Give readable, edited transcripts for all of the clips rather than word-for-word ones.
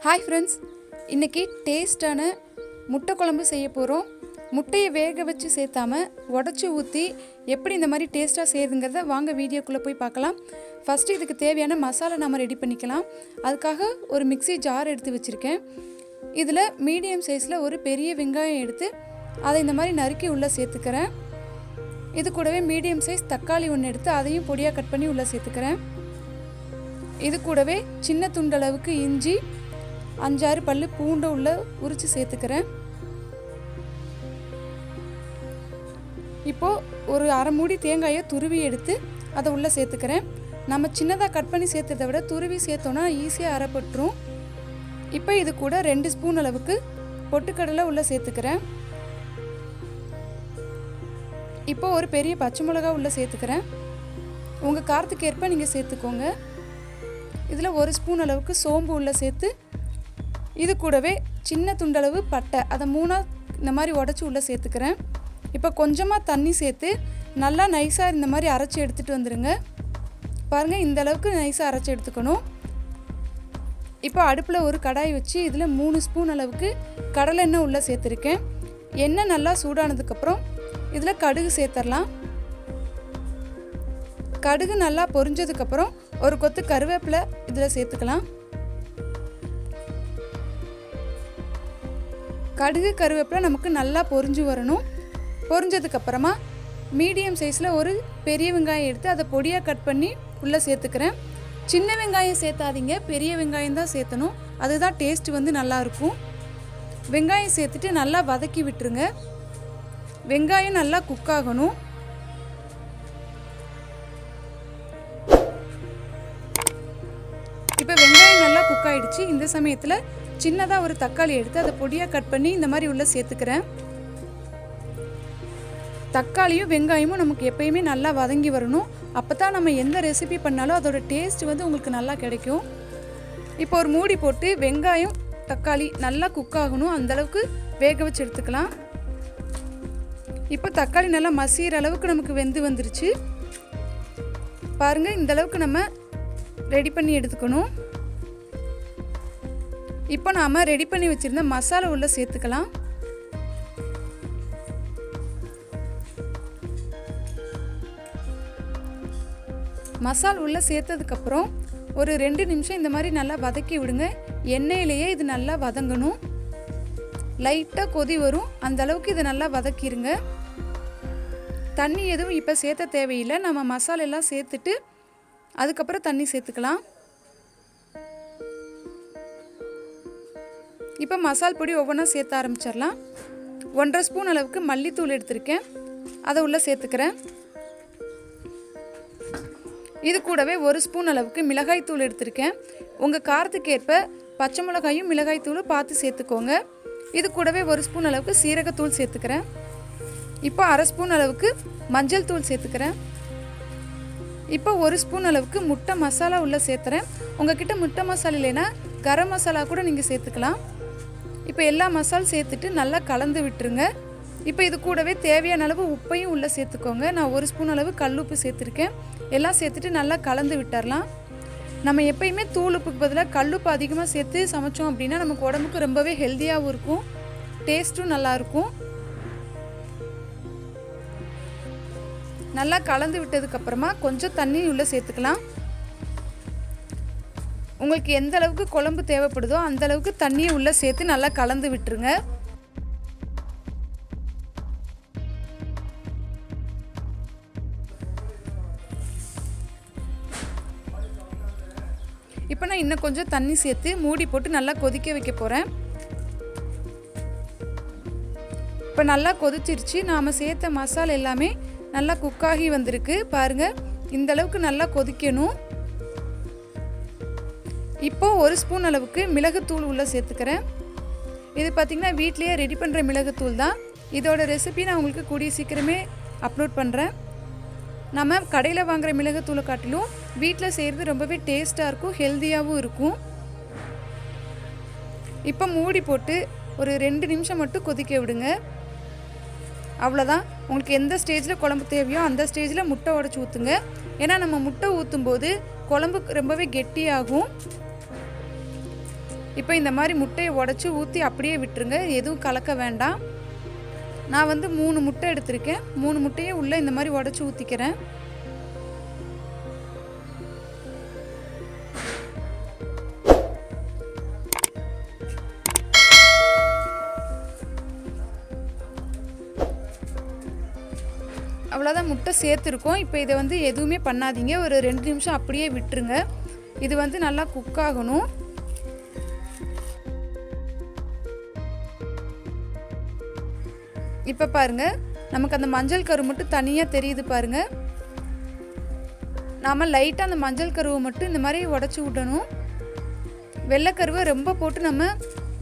Hi friends, இன்றைக்கி டேஸ்டான முட்டை குழம்பு செய்ய போகிறோம். முட்டையை வேக வச்சு சேர்த்தாமல் உடச்சி ஊற்றி எப்படி இந்த மாதிரி டேஸ்ட்டாக செய்யுதுங்கிறத வாங்க வீடியோக்குள்ளே போய் பார்க்கலாம். ஃபஸ்ட்டு இதுக்கு தேவையான மசாலா நம்ம ரெடி பண்ணிக்கலாம். அதுக்காக ஒரு மிக்ஸி ஜார் எடுத்து வச்சுருக்கேன். இதில் மீடியம் சைஸில் ஒரு பெரிய வெங்காயம் எடுத்து அதை இந்த மாதிரி நறுக்கி உள்ளே சேர்த்துக்கிறேன். இது கூடவே மீடியம் சைஸ் தக்காளி ஒன்று எடுத்து அதையும் பொடியாக கட் பண்ணி உள்ளே சேர்த்துக்கிறேன். இது கூடவே சின்ன துண்டளவுக்கு இஞ்சி, 5-6 பல்லு பூண்டை உள்ள உரித்து சேர்த்துக்கிறேன். இப்போது ஒரு அரை மூடி தேங்காயை துருவி எடுத்து அதை உள்ளே சேர்த்துக்கிறேன். நம்ம சின்னதாக கட் பண்ணி சேர்த்ததை விட துருவி சேர்த்தோன்னா ஈஸியாக அரைப்பட்டுரும். இப்போ இது கூட 2 ஸ்பூன் அளவுக்கு பொட்டுக்கடலை உள்ளே சேர்த்துக்கிறேன். இப்போ ஒரு பெரிய பச்சை மிளகா உள்ளே சேர்த்துக்கிறேன். உங்கள் காரத்துக்கு ஏற்ப நீங்கள் சேர்த்துக்கோங்க. இதில் 1 ஸ்பூன் அளவுக்கு சோம்பு உள்ளே சேர்த்து இது கூடவே சின்ன துண்டளவு பட்டை அதை 3 இந்த மாதிரி உடச்சி உள்ளே சேர்த்துக்கிறேன். இப்போ கொஞ்சமாக தண்ணி சேர்த்து நல்லா நைஸாக இந்த மாதிரி அரைச்சி எடுத்துகிட்டு வந்துடுங்க. பாருங்கள், இந்த அளவுக்கு நைஸாக அரைச்சி எடுத்துக்கணும். இப்போ அடுப்பில் ஒரு கடாய் வச்சு இதில் 3 ஸ்பூன் அளவுக்கு கடலை எண்ணெய் உள்ளே சேர்த்துருக்கேன். எண்ணெய் நல்லா சூடானதுக்கப்புறம் இதில் கடுகு சேர்த்துடலாம். கடுகு நல்லா பொரிஞ்சதுக்கப்புறம் ஒரு கொத்து கருவேப்பிலை இதில் சேர்த்துக்கலாம். கடுகு கருவேப்பிலை நமக்கு நல்லா பொரிஞ்சு வரணும். பொரிஞ்சதுக்கப்புறமா மீடியம் சைஸில் ஒரு பெரிய வெங்காயம் எடுத்து அதை பொடியாக கட் பண்ணி உள்ளே சேர்த்துக்கிறேன். சின்ன வெங்காயம் சேர்த்தாதீங்க, பெரிய வெங்காயம் தான் சேர்த்தணும். அதுதான் டேஸ்ட் நல்லாயிருக்கும். வெங்காயம் சேர்த்துட்டு நல்லா வதக்கி விட்டுருங்க. வெங்காயம் நல்லா குக் ஆகணும். இப்போ வெங்காயம் நல்லா குக் ஆகிடுச்சு. இந்த சமயத்தில் சின்னதாக ஒரு தக்காளி எடுத்து அதை பொடியாக கட் பண்ணி இந்த மாதிரி உள்ளே சேர்த்துக்கிறேன். தக்காளியும் வெங்காயமும் நமக்கு எப்பயுமே நல்லா வதங்கி வரணும். அப்போ தான் நம்ம எந்த ரெசிபி பண்ணாலும் அதோட டேஸ்ட் உங்களுக்கு நல்லா கிடைக்கும். இப்போ ஒரு மூடி போட்டு வெங்காயம் தக்காளி நல்லா குக் ஆகணும், அந்தளவுக்கு வேக வச்சு எடுத்துக்கலாம். இப்போ தக்காளி நல்லா மசிகிற அளவுக்கு நமக்கு வெந்து வந்துருச்சு. பாருங்கள், இந்த அளவுக்கு நம்ம ரெடி பண்ணி எடுத்துக்கணும். இப்போ நாம் ரெடி பண்ணி வச்சுருந்த மசாலா உள்ளே சேர்த்துக்கலாம். மசாலா உள்ளே சேர்த்ததுக்கப்புறம் ஒரு 2 நிமிஷம் இந்த மாதிரி நல்லா வதக்கி விடுங்க. எண்ணெயிலேயே இது நல்லா வதங்கணும். லைட்டாக கொதி வரும், அந்த அளவுக்கு இதை நல்லா வதக்கிடுங்க. தண்ணி எதுவும் இப்போ சேர்த்த தேவையில்லை. நம்ம மசாலா எல்லாம் சேர்த்துட்டு அதுக்கப்புறம் தண்ணி சேர்த்துக்கலாம். இப்போ மசால் பொடி ஒவ்வொன்றா சேர்த்த ஆரம்பிச்சிடலாம். 1.5 ஸ்பூன் அளவுக்கு மல்லித்தூள் எடுத்திருக்கேன், அதை உள்ளே சேர்த்துக்கிறேன். இது கூடவே 1 ஸ்பூன் அளவுக்கு மிளகாய் தூள் எடுத்திருக்கேன். உங்கள் காரத்துக்கு ஏற்ப பச்சை மிளகாயும் மிளகாய் தூளும் பார்த்து சேர்த்துக்கோங்க. இது கூடவே 1 ஸ்பூன் அளவுக்கு சீரகத்தூள் சேர்த்துக்கிறேன். இப்போ 1/2 ஸ்பூன் அளவுக்கு மஞ்சள் தூள் சேர்த்துக்கிறேன். இப்போ 1 ஸ்பூன் அளவுக்கு முட்டை மசாலா உள்ளே சேர்த்துறேன். உங்ககிட்ட முட்டை மசாலா இல்லைன்னா கரம் மசாலா கூட நீங்கள் சேர்த்துக்கலாம். இப்போ எல்லா மசாலும் சேர்த்துட்டு நல்லா கலந்து விட்டுருங்க. இப்போ இது கூடவே தேவையான அளவு உப்பையும் உள்ளே சேர்த்துக்கோங்க. நான் 1 ஸ்பூன் அளவு கல் உப்பு சேர்த்துருக்கேன். எல்லாம் சேர்த்துட்டு நல்லா கலந்து விட்டுறலாம். நம்ம எப்பயுமே தூள் உப்புக்கு பதிலாக கல் உப்பு அதிகமாக சேர்த்து சமைச்சோம் அப்படின்னா நமக்கு உடம்புக்கு ரொம்பவே ஹெல்த்தியாகவும் இருக்கும், டேஸ்ட்டும் நல்லாயிருக்கும். நல்லா கலந்து விட்டதுக்கப்புறமா கொஞ்சம் தண்ணி உள்ளே சேர்த்துக்கலாம். உங்களுக்கு எந்த அளவுக்கு குழம்பு தேவைப்படுதோ அந்த அளவுக்கு தண்ணியை உள்ளே சேர்த்து நல்லா கலந்து விட்டுருங்க. இப்போ நான் இன்னும் கொஞ்சம் தண்ணி சேர்த்து மூடி போட்டு நல்லா கொதிக்க வைக்க போகிறேன். இப்போ நல்லா கொதிச்சிருச்சு. நாம் சேர்த்த மசாலா எல்லாமே நல்லா குக்காகி வந்திருக்கு. பாருங்கள், இந்த அளவுக்கு நல்லா கொதிக்கணும். இப்போது 1 ஸ்பூன் அளவுக்கு மிளகுத்தூள் உள்ளே சேர்த்துக்கிறேன். இது பார்த்திங்கன்னா வீட்டிலேயே ரெடி பண்ணுற மிளகுத்தூள் தான். இதோட ரெசிபி நான் உங்களுக்கு கூடிய சீக்கிரமே அப்லோட் பண்ணுறேன். நம்ம கடையில் வாங்குகிற மிளகுத்தூளை காட்டிலும் வீட்டில் செய்கிறது ரொம்பவே டேஸ்ட்டாக இருக்கும், ஹெல்த்தியாகவும் இருக்கும். இப்போ மூடி போட்டு ஒரு 2 நிமிஷம் மட்டும் கொதிக்க விடுங்க. அவ்வளோதான். உங்களுக்கு எந்த ஸ்டேஜில் குழம்பு தேவையோ அந்த ஸ்டேஜில் முட்டை உடச்சி ஊற்றுங்க. ஏன்னா நம்ம முட்டை ஊற்றும் போது குழம்பு ரொம்பவே கெட்டியாகும். இப்போ இந்த மாதிரி முட்டையை உடச்சி ஊற்றி அப்படியே விட்டுருங்க, எதுவும் கலக்க வேண்டாம். நான் வந்து 3 முட்டை எடுத்திருக்கேன். 3 முட்டையை உள்ளே இந்த மாதிரி உடச்சி ஊற்றிக்கிறேன். அவ்வளோதான், முட்டை சேர்த்துருக்கோம். இப்போ இதை வந்து எதுவுமே பண்ணாதீங்க, ஒரு 2 நிமிஷம் அப்படியே விட்டுருங்க. இது வந்து நல்லா குக் ஆகணும். இப்போ பாருங்கள், நமக்கு அந்த மஞ்சள் கரு மட்டும் தனியாக தெரியுது பாருங்கள். நாம் லைட்டாக அந்த மஞ்சள் கருவை மட்டும் இந்த மாதிரி உடச்சி விடணும். வெள்ளைக்கருவை ரொம்ப போட்டு நம்ம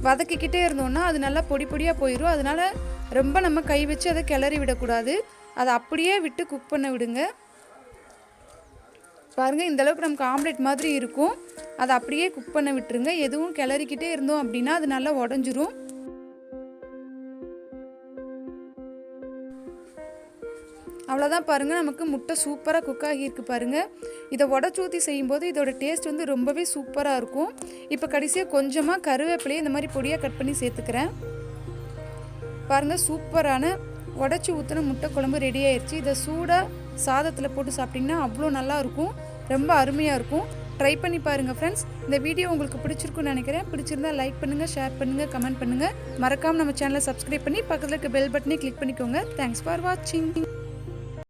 வதக்கிக்கிட்டே இருந்தோம்னா அது நல்லா பொடி பொடியாக போயிடும். அதனால் ரொம்ப நம்ம கை வச்சு அதை கிளறி விடக்கூடாது, அதை அப்படியே விட்டு குக் பண்ண விடுங்க. பாருங்கள், இந்தளவுக்கு நமக்கு ஆம்லேட் மாதிரி இருக்கும். அதை அப்படியே குக் பண்ண விட்டுருங்க. எதுவும் கிளறிக்கிட்டே இருந்தோம் அப்படின்னா அது நல்லா உடஞ்சிரும். அவ்வளோதான் பாருங்கள், நமக்கு முட்டை சூப்பராக குக் ஆகியிருக்கு பாருங்கள். இதை உடச்சி ஊற்றி செய்யும்போது இதோட டேஸ்ட் வந்து ரொம்பவே சூப்பராக இருக்கும். இப்போ கடைசியாக கொஞ்சமாக கருவேப்பிலையை இந்த மாதிரி பொடியாக கட் பண்ணி சேர்த்துக்கிறேன். பாருங்கள், சூப்பரான உடச்சி ஊற்றின முட்டை குழம்பு ரெடி ஆயிடுச்சு. இதை சூடாக சாதத்தில் போட்டு சாப்பிட்டிங்கன்னா அவ்வளோ நல்லாயிருக்கும், ரொம்ப அருமையாக இருக்கும். ட்ரை பண்ணி பாருங்கள் ஃப்ரெண்ட்ஸ். இந்த வீடியோ உங்களுக்கு பிடிச்சிருக்குன்னு நினைக்கிறேன். பிடிச்சிருந்தா லைக் பண்ணுங்கள், ஷேர் பண்ணுங்கள், கமெண்ட் பண்ணுங்கள். மறக்காமல் நம்ம சேனலை சப்ஸ்கிரைப் பண்ணி பக்கத்தில் இருக்க பெல் பட்டனை கிளிக் பண்ணிக்கோங்க. தேங்க்ஸ் ஃபார் வாட்சிங்.